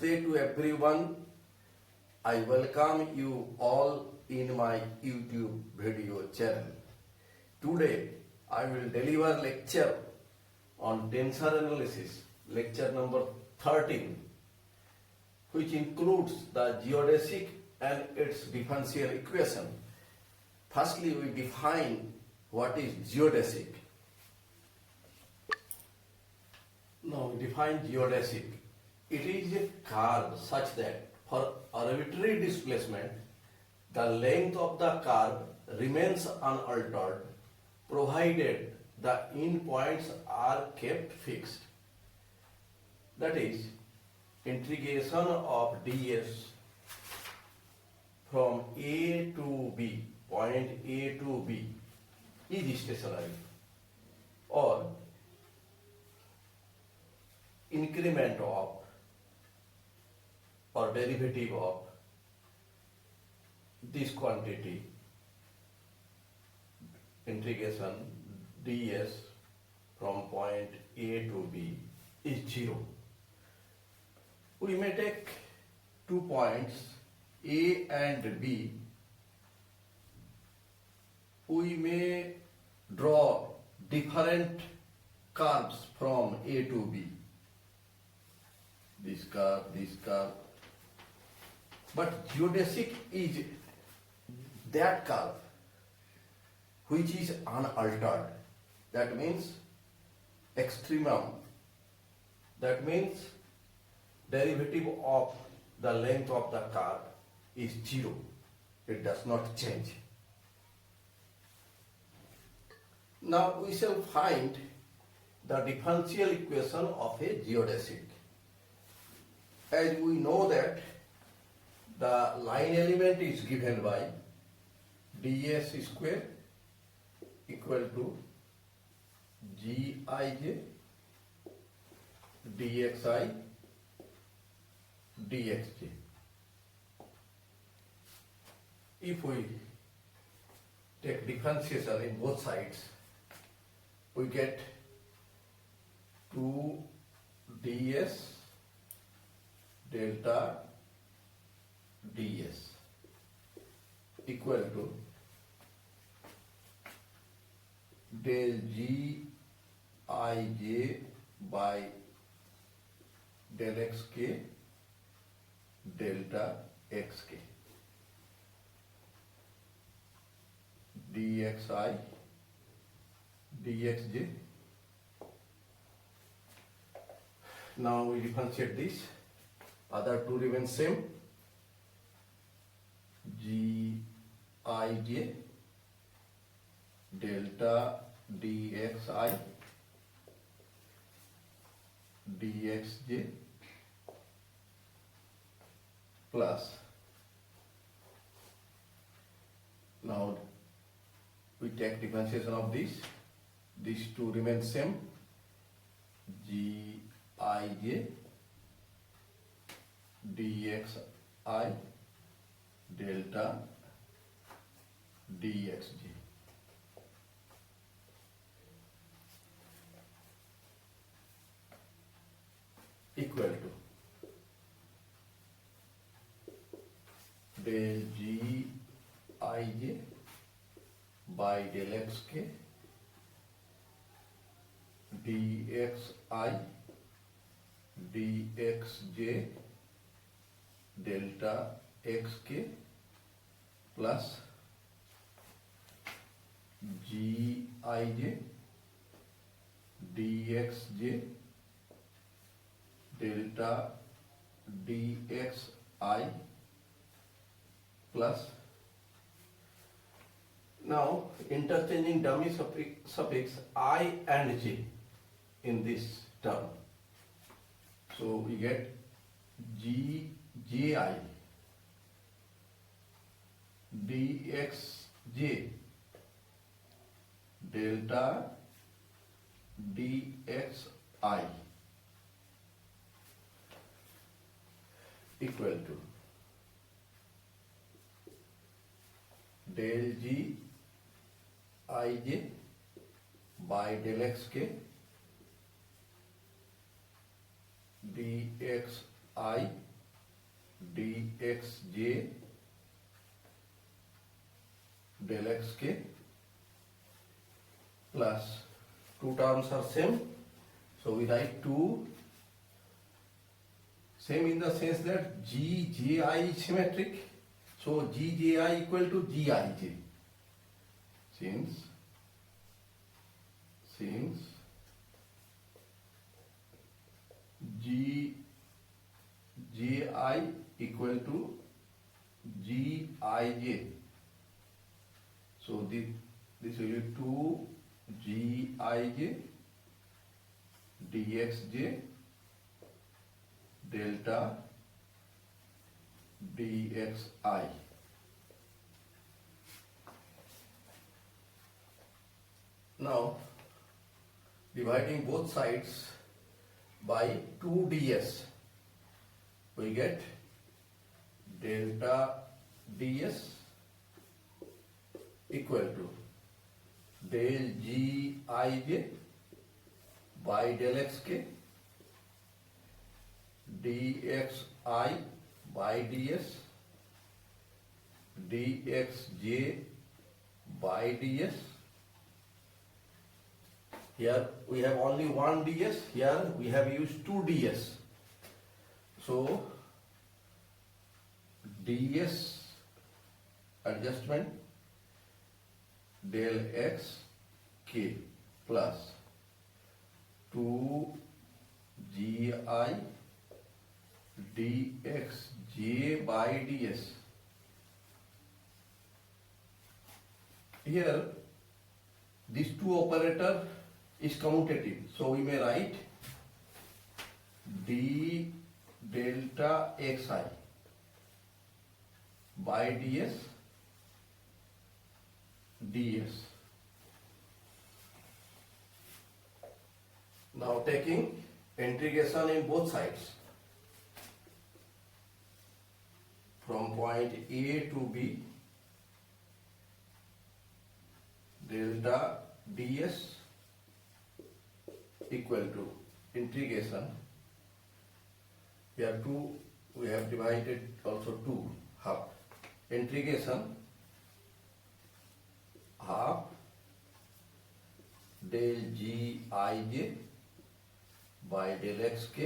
Namaste to everyone. I welcome you all in my YouTube video channel. Today I will deliver lecture on tensor analysis, lecture number 13, which includes the geodesic and its differential equation. Firstly, we define what is geodesic. Now we define geodesic. It is a curve such that for arbitrary displacement, the length of the curve remains unaltered provided the endpoints are kept fixed. That is, integration of ds from A to B, point A to B, is stationary, or increment of or derivative of this quantity, integration ds from point A to B, is 0. We may take 2 points A and B. We may draw different curves from A to B. This curve, this curve. But geodesic is that curve which is unaltered. That means extremum. That means derivative of the length of the curve is 0. It does not change. Now we shall find the differential equation of a geodesic. As we know that the line element is given by ds square equal to gij dxi dxj. If we take differentiation in both sides, we get 2 ds delta ds equal to del g ij by del xk delta xk dxi dxj. Now we differentiate this. Other two remain same. gij delta dxi dxj plus, now we take differentiation of this. These two remain same. gij dxi delta dxj equal to del gij by del xk dxi dxj delta xk plus gij dxj delta dxi plus, now interchanging dummy suffix I and j in this term. So we get ji dxj delta dxi equal to del g ij by del xk dxi dxj del xk plus two terms are same, so we write 2, same in the sense that gji is symmetric, so gji equal to gij, since gji equal to gij, so this will be 2 gij dxj delta dxi. Now dividing both sides by 2 ds, we get delta ds equal to del gij by del xk dxi by ds dxj by ds. Here we have only one ds, here we have used 2 ds, so ds adjustment del x k plus 2 gi dxj by ds. Here this 2 operator is commutative, so we may write d delta xi by ds ds. Now taking integration in both sides from point A to B, delta ds equal to integration, here 2 we have divided also 2 half, integration half del gij by del xk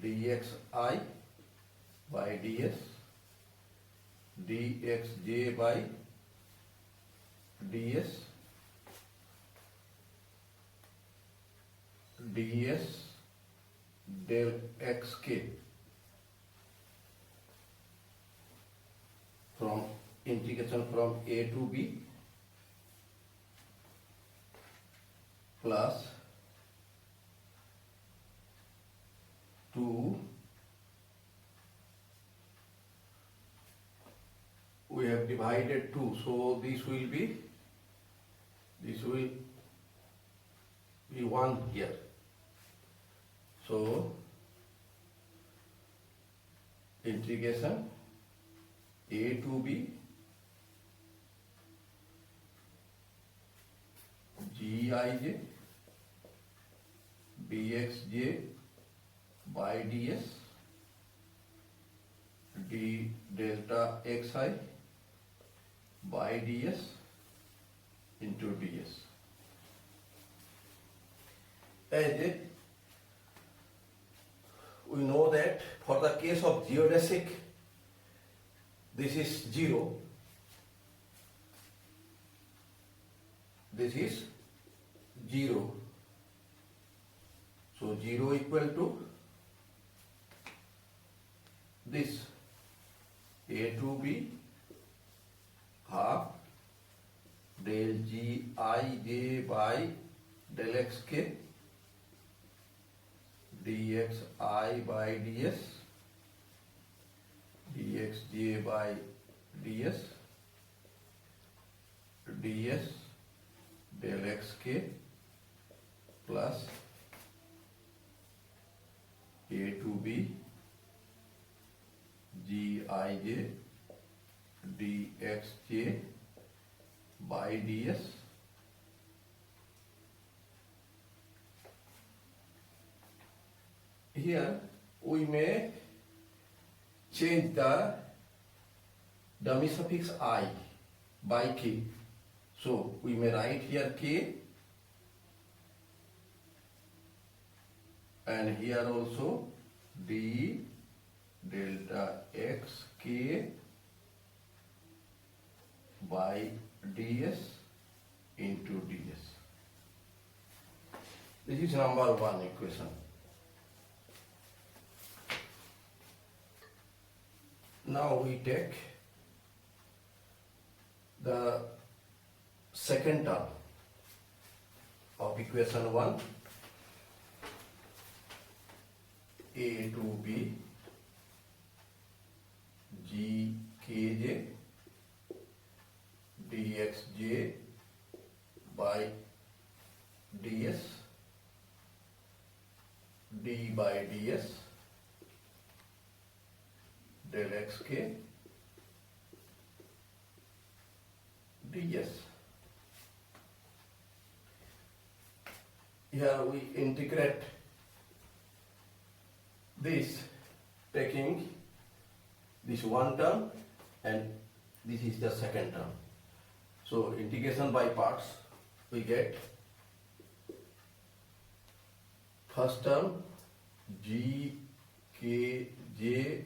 dxi by ds dxj by ds ds del xk from integration from A to B plus 2, we have divided 2, so this will be 1 here, so integration A to B gij dxj by ds d delta xi by ds into ds. As we know that for the case of geodesic, this is 0, this is 0, so 0 equal to this A to B half del gij by del xk dxi by ds dxj by ds ds del xk plus A to B gij dxj by ds here we may change the dummy suffix I by k. So we may write here k and here also d delta x k by ds into ds. This is number one equation. Now we take the second term of equation 1, a to b g kj dxj by ds d by ds del xk ds. Here we integrate this, taking this one term and this is the second term. So integration by parts, we get first term g k j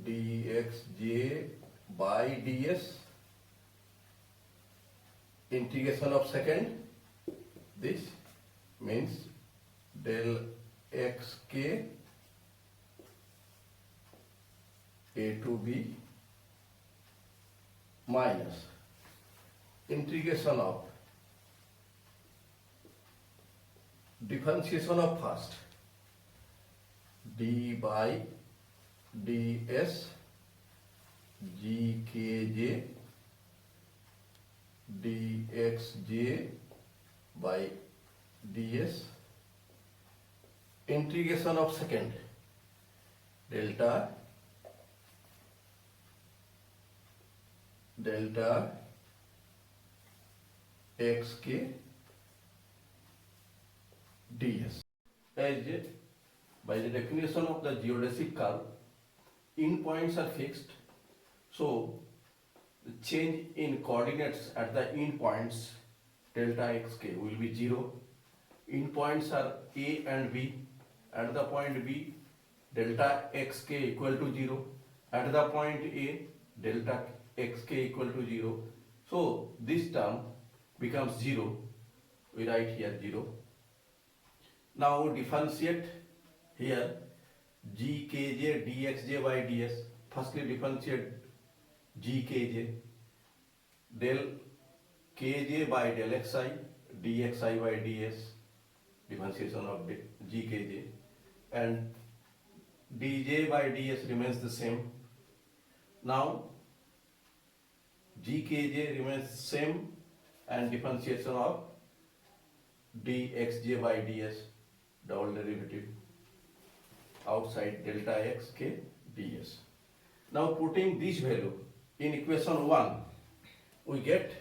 dxj by ds, integration of second, this means del xk a to b minus integration of differentiation of first d by ds gkj dxj by ds, integration of second delta xk ds. As by the definition of the geodesic curve, end points are fixed, so the change in coordinates at the end points delta xk will be 0. End points are a and b. At the point b, delta xk equal to 0. At the point a, delta xk equal to 0. So this term becomes 0. We write here 0. Now differentiate here gkj dxj by ds. Firstly differentiate gkj, del kj by del xi dxi by ds, differentiation of gkj, and dj by ds remains the same. Now gkj remains same and differentiation of dxj by ds, double derivative outside delta xk ds. Now putting this value in equation 1, we get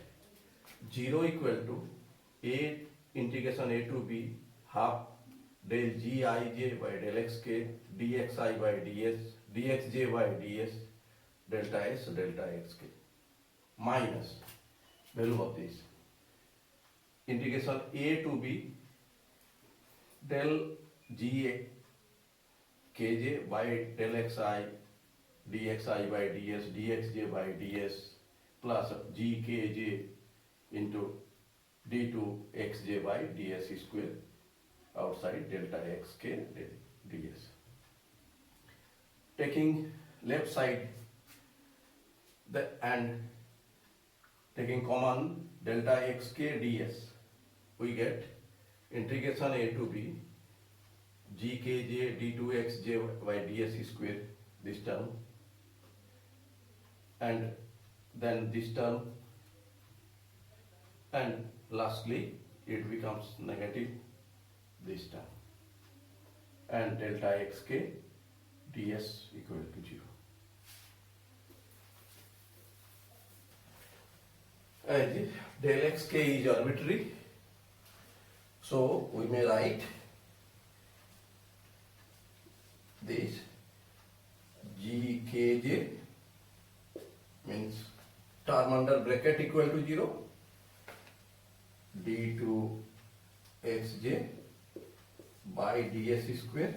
0 equal to a integration a to b half del gij by del xk dxi by ds dxj by ds delta s delta xk minus value of this integration a to b del g kj by del xi dxi by ds dxj by ds plus gkj into d2 xj by ds square outside delta xk ds. Taking left side and taking common delta xk ds, we get integration a to b gkj d2 xj by ds square, this term, and then this term, and lastly it becomes negative, this term, and delta xk ds equal to 0. As del xk is arbitrary, so we may write this g kj means term under bracket equal to 0, d2 xj by ds square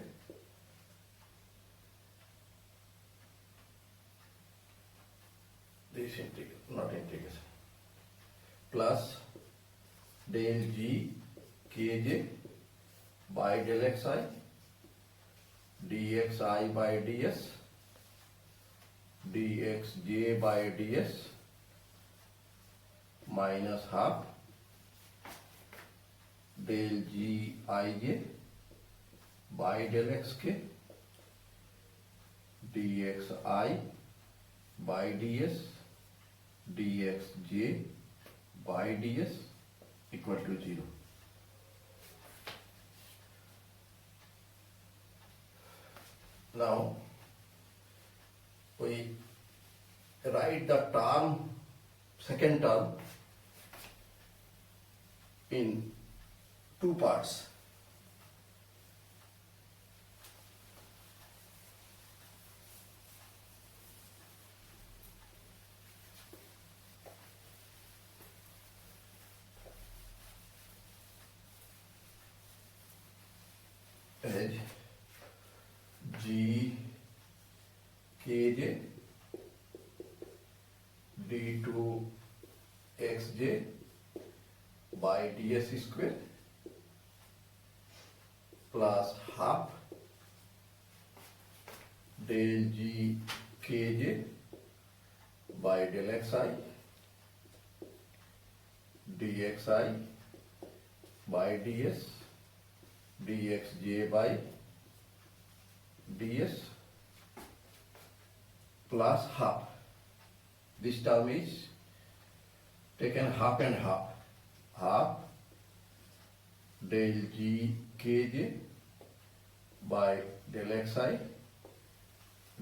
this integral, not integration, plus del g kj by del xi dxi by ds dxj by ds minus half del g ij by del xk dxi by ds dxj by ds equal to 0. Now we write the term, second term in two parts. As g kj d2 xj by ds square plus half del g kj by del xi dxi by ds dxj by ds plus half. This term is taken half and half. Half del g kj by del xi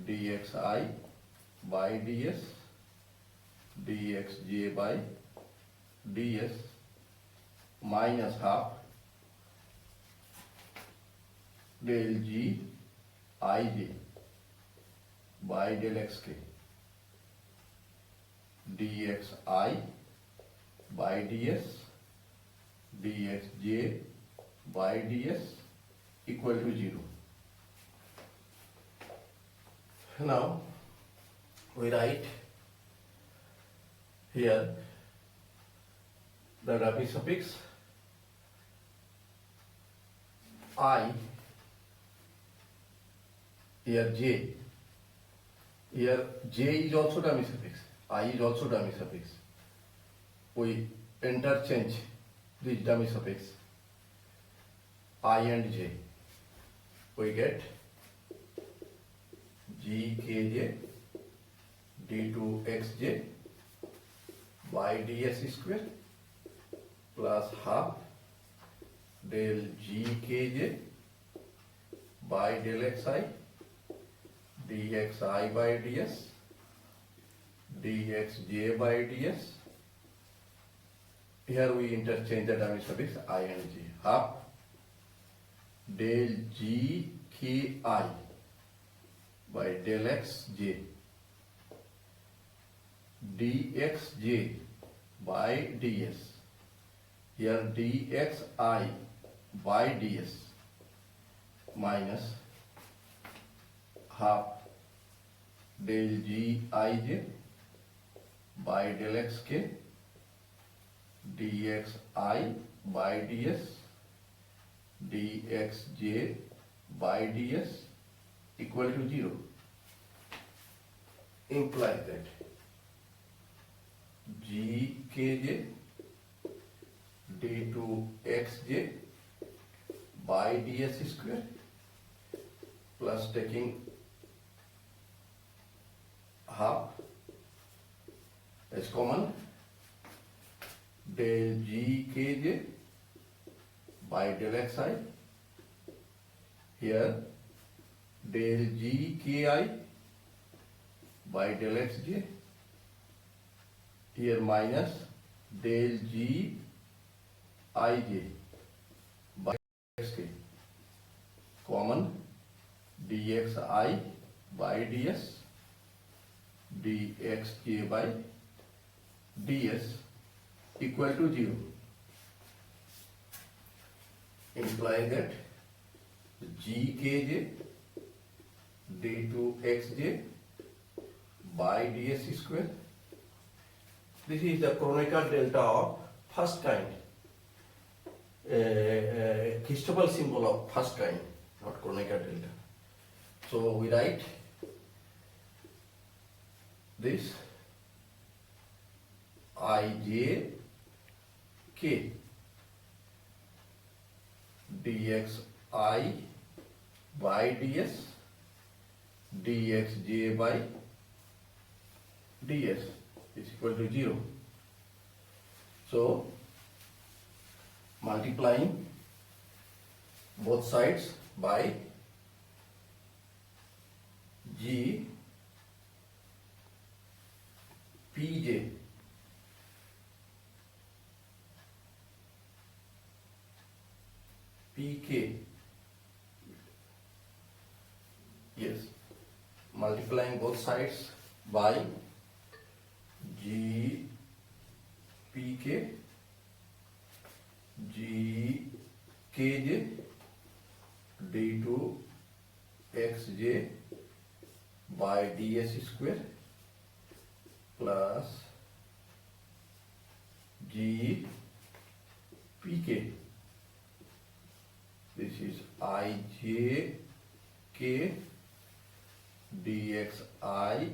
dxi by ds dxj by ds minus half del g ij by del xk dxi by ds dxj by ds equal to 0. Now we write here the dummy suffix I, here j, here j is also dummy suffix, I is also dummy suffix. We interchange this dummy suffix I and j. We get g kj d2 xj by ds square plus half del g kj by del xi dxi by ds dxj by ds. Here we interchange the dummy suffix I and j. Half del g ki by del xj dxj by ds. Here dxi by ds minus half del g ij by del xk dxi by ds dxj by ds equal to 0. Implies that g kj d2 xj by ds square plus taking half as common del g kj by del xi. Here del g ki by del xj. Here minus del g ij by xk. Common dxi by ds dxj by ds equal to 0. Imply that gkj d2xj by ds square. This is the Kronecker delta of first kind, Christoffel symbol of first kind, not Kronecker delta. So we write this ij k dxi by ds dxj by ds is equal to 0. So multiplying both sides by g pj pk, yes, multiplying both sides by g pk g kj d2 xj by ds square plus g pk. This is ij k dxi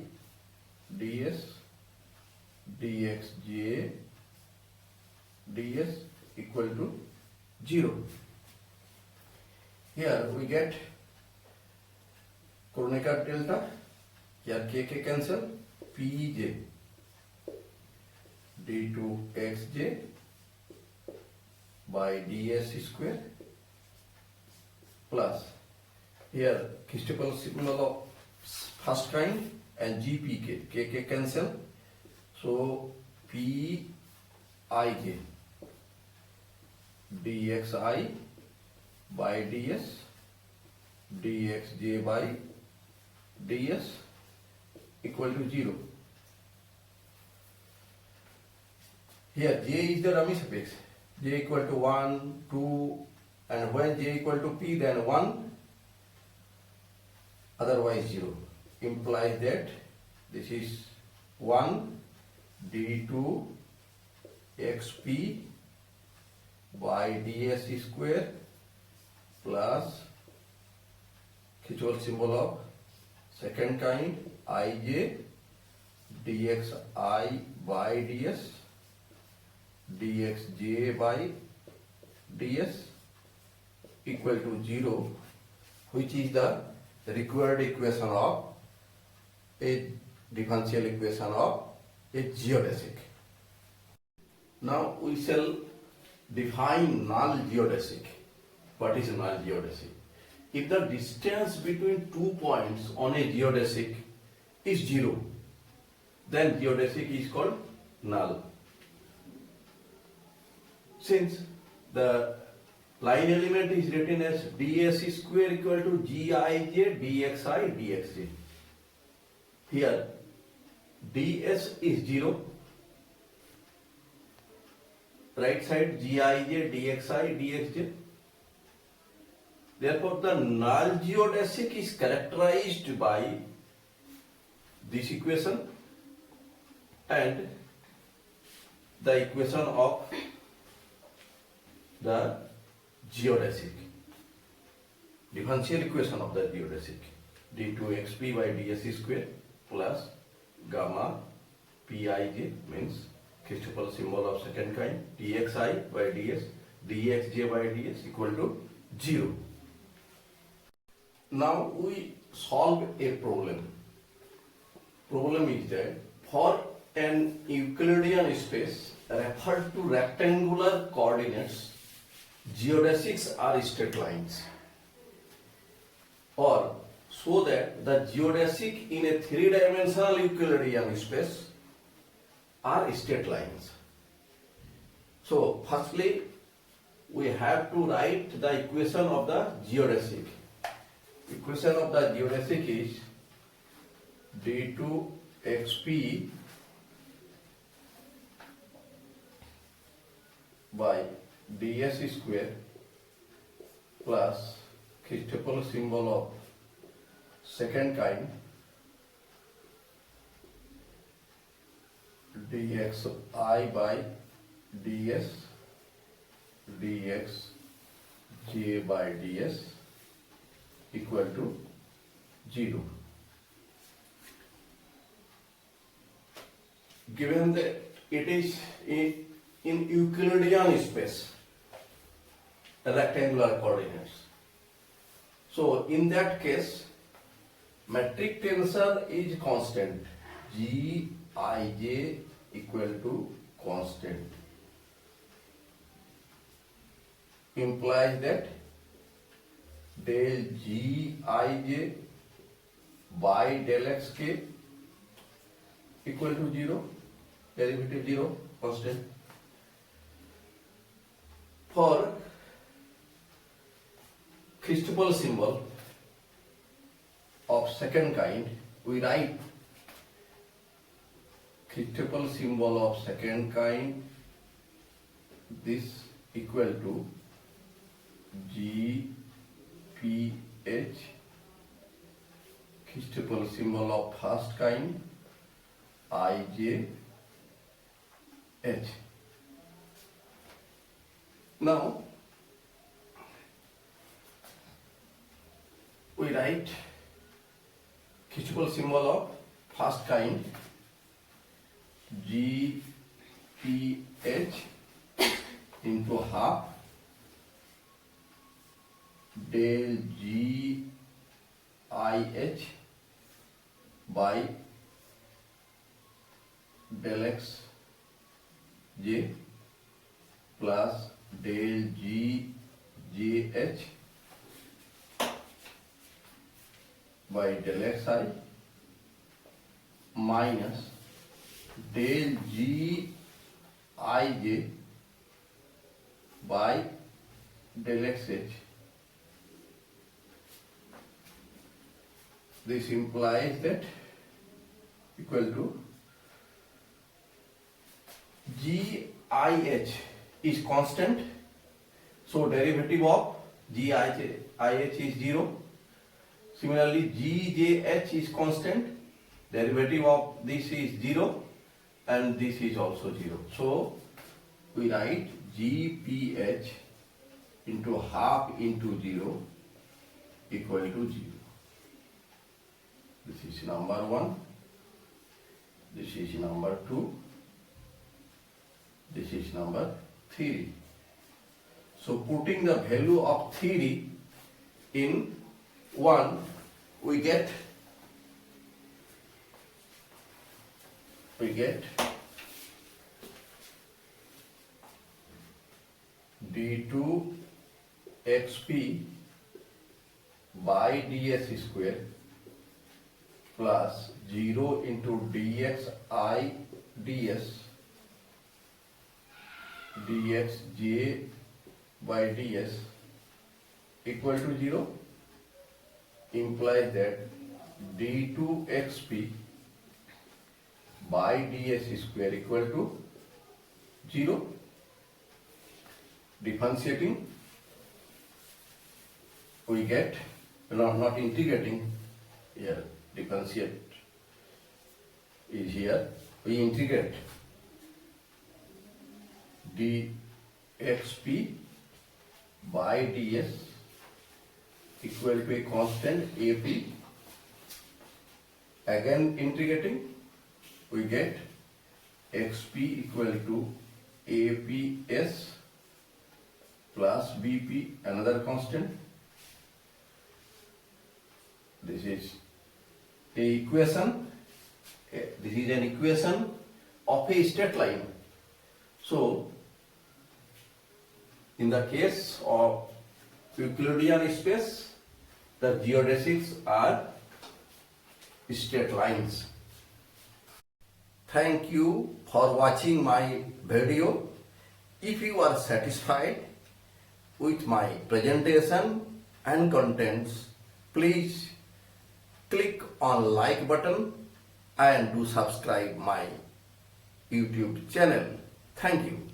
ds dxj ds equal to 0. Here we get Kronecker delta, here kk cancel, pj d2xj by ds square plus here Christoffel symbol of first kind and gpk, kk cancel, so pij dxi by ds dxj by ds equal to 0. Here j is the dummy suffix, j equal to 1, 2, and when j equal to p then 1, otherwise 0. Implies that this is 1 d2 xp by ds square plus Christoffel symbol of second kind ij dxi by ds dxj by ds equal to 0, which is the required equation of a differential equation of a geodesic. Now we shall define null geodesic. What is a null geodesic? If the distance between 2 points on a geodesic is 0, then geodesic is called null. Since the line element is written as ds square equal to gij dxi dxj. Here ds is 0, right side gij dxi dxj. Therefore the null geodesic is characterized by this equation and the equation of the geodesic, differential equation of the geodesic, d2xp by ds square plus gamma pij means Christoffel symbol of second kind dxi by ds dxj by ds equal to 0. Now we solve a problem. Problem is that for an Euclidean space referred to rectangular coordinates, geodesics are straight lines, or so that the geodesic in a three-dimensional Euclidean space are straight lines. So firstly we have to write the equation of the geodesic. Equation of the geodesic is d2 xp by ds square plus Christoffel symbol of second kind dxi by ds dxj by ds equal to 0. Given that it is in Euclidean space, rectangular coordinates. So in that case, metric tensor is constant. Gij equal to constant. Implies that del Gij by del xk equal to 0, derivative 0, constant. For Christoffel symbol of second kind, we write Christoffel symbol of second kind, this equal to GPH, Christoffel symbol of first kind, IJH. Now, we write Christoffel symbol of first kind, GPH into half del GIH by del XJ plus del GJH by del XI minus del GIJ by del XH. This implies that equal to GIH is constant, so derivative of GIH is 0. Similarly, GJH is constant, derivative of this is 0 and this is also 0. So we write GPH into half into 0 equal to 0. This is number 1, this is number 2, this is number 3. So putting the value of 3 in 1, we get d2 xp by ds square plus 0 into dxi ds dxj by ds equal to 0, implies that d2 xp by ds square equal to 0. Differentiating, we get, not integrating, here differentiate is here, we integrate dxp by ds equal to a constant ap. Again integrating, we get xp equal to aps plus bp, another constant. This is a equation. This is an equation of a straight line. So, in the case of Euclidean space, the geodesics are straight lines. Thank you for watching my video. If you are satisfied with my presentation and contents, please click on like button and do subscribe my YouTube channel. Thank you.